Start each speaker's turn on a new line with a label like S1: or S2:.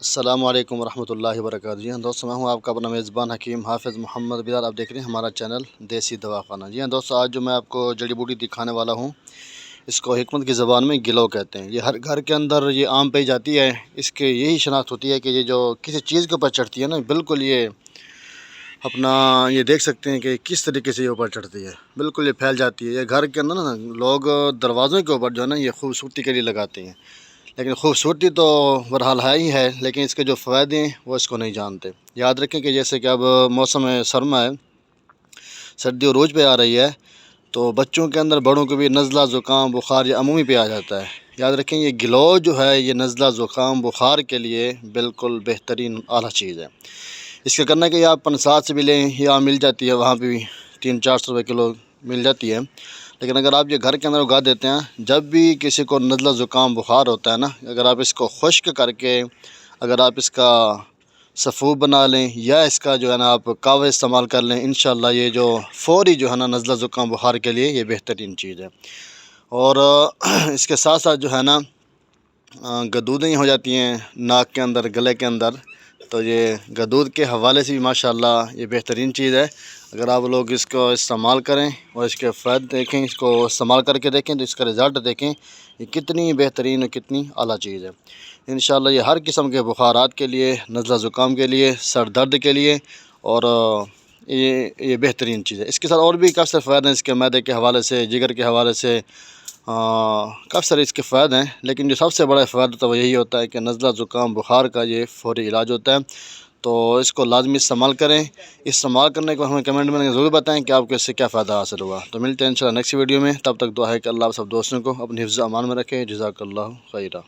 S1: السلام علیکم ورحمۃ اللہ وبرکاتہ۔ جی ہاں دوستوں، میں ہوں آپ کا اپنا میزبان حکیم حافظ محمد بلال۔ آپ دیکھ رہے ہیں ہمارا چینل دیسی دواخانہ۔ جی ہاں دوستوں، آج جو میں آپ کو جڑی بوٹی دکھانے والا ہوں، اس کو حکمت کی زبان میں گلو کہتے ہیں۔ یہ ہر گھر کے اندر یہ عام پائی جاتی ہے۔ اس کے یہی شناخت ہوتی ہے کہ یہ جو کسی چیز کے اوپر چڑھتی ہے نا، بالکل یہ اپنا یہ دیکھ سکتے ہیں کہ کس طریقے سے یہ اوپر چڑھتی ہے، بالکل یہ پھیل جاتی ہے۔ یہ گھر کے اندر نا لوگ دروازوں کے اوپر جو ہے نا یہ خوبصورتی کے لیے لگاتے ہیں، لیکن خوبصورتی تو بہرحال ہے ہی ہے، لیکن اس کے جو فوائد ہیں وہ اس کو نہیں جانتے۔ یاد رکھیں کہ جیسے کہ اب موسم سرما ہے، سردی عروج پہ آ رہی ہے، تو بچوں کے اندر بڑوں کو بھی نزلہ زکام بخار یا عمومی پہ آ جاتا ہے۔ یاد رکھیں یہ گلو جو ہے یہ نزلہ زکام بخار کے لیے بالکل بہترین اعلیٰ چیز ہے۔ اس کا کرنا کہ آپ پنسات سے بھی لیں یا مل جاتی ہے، وہاں پہ بھی 300-400 روپے کلو مل جاتی ہے، لیکن اگر آپ یہ گھر کے اندر اگا دیتے ہیں، جب بھی کسی کو نزلہ زکام بخار ہوتا ہے نا، اگر آپ اس کو خشک کر کے اگر آپ اس کا سفوف بنا لیں یا اس کا جو ہے نا آپ کاوے استعمال کر لیں، انشاءاللہ یہ جو فوری جو ہے نا نزلہ زکام بخار کے لیے یہ بہترین چیز ہے۔ اور اس کے ساتھ ساتھ جو ہے نا گدودیں ہو جاتی ہیں ناک کے اندر گلے کے اندر، تو یہ گدود کے حوالے سے بھی ماشاءاللہ یہ بہترین چیز ہے۔ اگر آپ لوگ اس کو استعمال کریں اور اس کے فائدے دیکھیں، اس کو استعمال کر کے دیکھیں تو اس کا رزلٹ دیکھیں یہ کتنی بہترین اور کتنی اعلیٰ چیز ہے۔ انشاءاللہ یہ ہر قسم کے بخارات کے لیے، نزلہ زکام کے لیے، سر درد کے لیے، اور یہ بہترین چیز ہے۔ اس کے ساتھ اور بھی کافی سارے فوائد ہیں، اس کے معدے کے حوالے سے، جگر کے حوالے سے کافی سارے اس کے فوائد ہیں، لیکن جو سب سے بڑا فائدہ تو وہ یہی ہوتا ہے کہ نزلہ زکام بخار کا یہ فوری علاج ہوتا ہے۔ تو اس کو لازمی استعمال کریں۔ استعمال کرنے کو ہمیں کمنٹ میں ضرور بتائیں کہ آپ کو اس سے کیا فائدہ حاصل ہوا۔ تو ملتے ہیں انشاءاللہ نیکسٹ ویڈیو میں، تب تک دعا ہے کہ اللہ سب دوستوں کو اپنے حفظ و امان میں رکھے۔ جزاک اللہ خیرہ۔